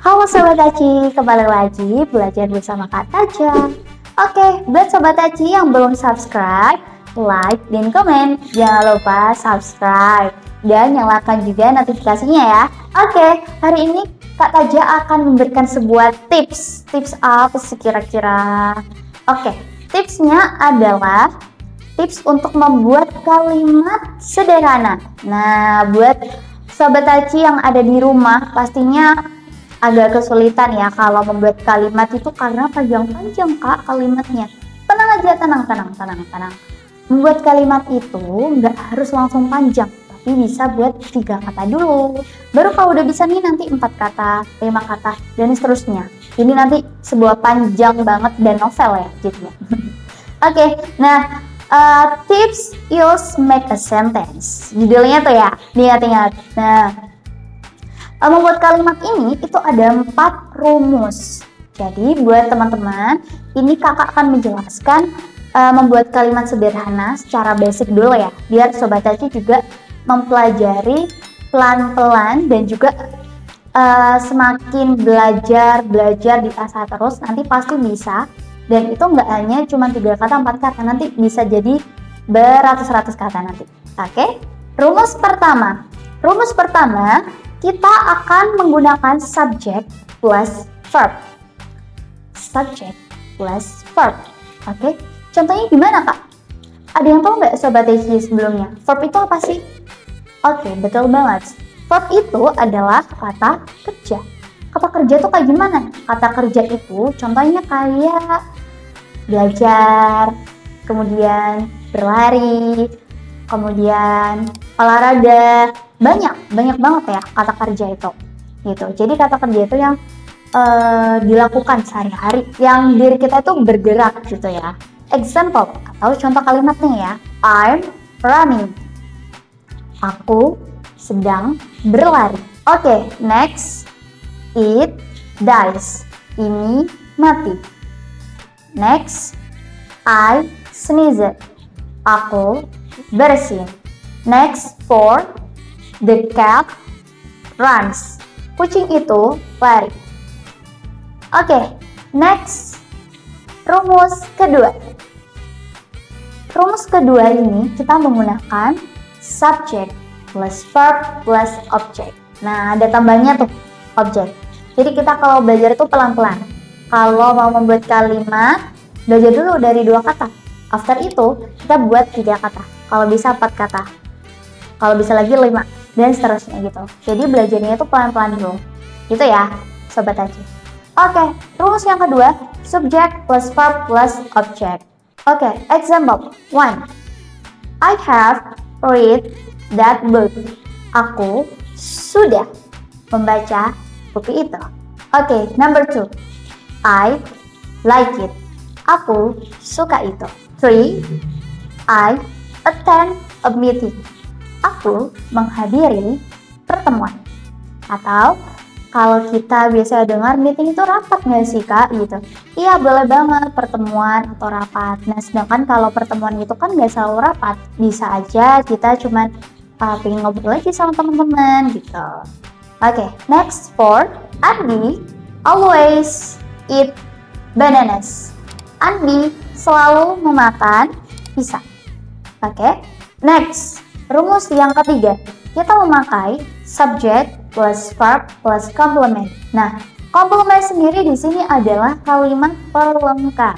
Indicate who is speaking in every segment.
Speaker 1: Halo Sobat Aci, kembali lagi belajar bersama Kak Taja. Oke, buat Sobat Aci yang belum subscribe, like dan komen. Jangan lupa subscribe dan nyalakan juga notifikasinya ya. Oke, hari ini Kak Taja akan memberikan sebuah tips. Tips apa sih kira-kira? Oke, tipsnya adalah tips untuk membuat kalimat sederhana. Nah, buat Sobat Aci yang ada di rumah pastinya agak kesulitan ya kalau membuat kalimat itu karena panjang-panjang Kak kalimatnya. Tenang aja, tenang. Membuat kalimat itu nggak harus langsung panjang, tapi bisa buat 3 kata dulu. Baru kalau udah bisa nih nanti 4 kata, 5 kata, dan seterusnya. Ini nanti sebuah panjang banget dan novel ya jadinya. Oke, nah tips use make a sentence. Judulnya tuh ya, ingat-ingat. Nah, membuat kalimat ini itu ada 4 rumus. Jadi buat teman-teman, ini kakak akan menjelaskan membuat kalimat sederhana secara basic dulu ya, biar Sobat Aci juga mempelajari pelan-pelan dan juga semakin belajar diasah terus nanti pasti bisa. Dan itu nggak hanya cuma 3 kata, 4 kata, nanti bisa jadi beratus-ratus kata nanti. Oke? Rumus pertama, kita akan menggunakan subject plus verb. Subject plus verb. Oke? Contohnya gimana, Kak? Ada yang tahu nggak Sobat Aci sebelumnya? Verb itu apa sih? Oke, betul banget. Verb itu adalah kata kerja. Kata kerja tuh kayak gimana? Kata kerja itu contohnya kayak belajar, kemudian berlari, kemudian olahraga. Banyak banget ya kata kerja itu gitu. Jadi kata kerja itu yang dilakukan sehari-hari, yang diri kita itu bergerak gitu ya. Example atau contoh kalimatnya ya, I'm running. Aku sedang berlari. Oke, next, it dies. Ini mati. Next, I sneeze. Aku bersin. Next, for the cat runs. Kucing itu lari. Oke, next. Rumus kedua. Rumus kedua ini kita menggunakan subject plus verb plus object. Nah, ada tambahnya tuh, object. Jadi kita kalau belajar itu pelan-pelan. Kalau mau membuat kalimat, belajar dulu dari 2 kata. After itu, kita buat 3 kata. Kalau bisa 4 kata. Kalau bisa lagi 5. Dan seterusnya gitu. Jadi belajarnya itu pelan-pelan dulu. Gitu ya, Sobat Aci. Oke, rumus yang kedua, subject plus verb plus object. Oke, example 1. I have read that book. Aku sudah membaca buku itu. Oke, number 2. I like it. Aku suka itu. 3. I attend a meeting. Aku menghadiri pertemuan. Atau kalau kita biasa dengar meeting itu rapat nggak sih Kak gitu. Iya boleh banget pertemuan atau rapat. Nah sedangkan kalau pertemuan itu kan nggak selalu rapat. Bisa aja kita cuman pengen ngobrol lagi sama teman-teman gitu. Oke, next for Andi always eat bananas. Andi selalu memakan pisang. Oke, next. Rumus yang ketiga, kita memakai subject plus verb plus complement. Nah, complement sendiri di sini adalah kalimat pelengkap.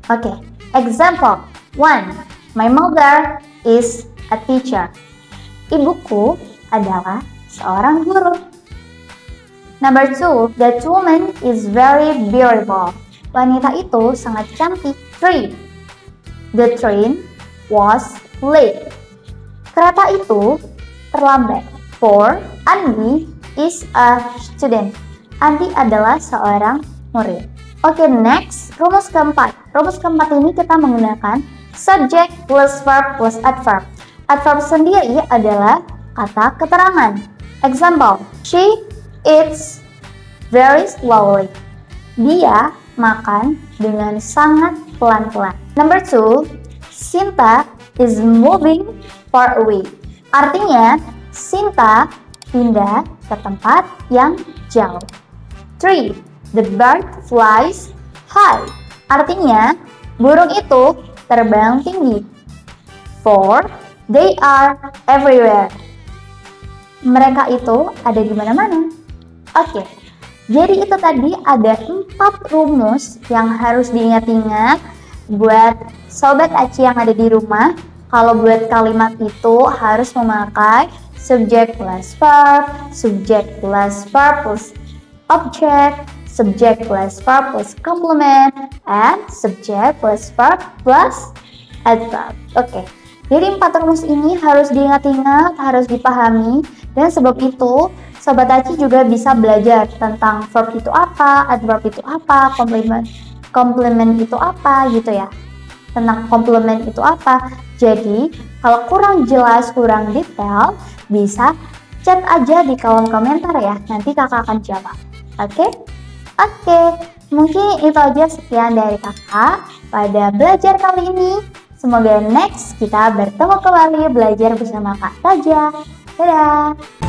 Speaker 1: Oke, example 1. My mother is a teacher. Ibuku adalah seorang guru. Number 2, that woman is very beautiful. Wanita itu sangat cantik. 3. The train was late. Kereta itu terlambat. 4. Andi is a student. Andi adalah seorang murid. Oke, next, rumus keempat. Rumus keempat ini kita menggunakan subject plus verb plus adverb. Adverb sendiri adalah kata keterangan. Example, she eats very slowly. Dia makan dengan sangat pelan-pelan. Number 2, Sinta is moving far away. Artinya, Sinta pindah ke tempat yang jauh. 3. The bird flies high. Artinya, burung itu terbang tinggi. 4. They are everywhere. Mereka itu ada di mana-mana. Oke, jadi itu tadi ada 4 rumus yang harus diingat-ingat buat Sobat Aci yang ada di rumah. Kalau buat kalimat itu harus memakai subject plus verb, subject plus verb plus object, subject plus verb plus complement, and subject plus verb plus adverb. Oke, jadi 4 rumus ini harus diingat-ingat, harus dipahami, dan sebab itu Sobat Aci juga bisa belajar tentang verb itu apa, adverb itu apa, complement itu apa gitu ya. Tentang komplement itu apa. Jadi, kalau kurang jelas, kurang detail, bisa chat aja di kolom komentar ya. Nanti kakak akan jawab. Oke? Oke, mungkin itu aja sekian dari kakak pada belajar kali ini. Semoga next kita bertemu kembali belajar bersama Kak Taja. Dadah!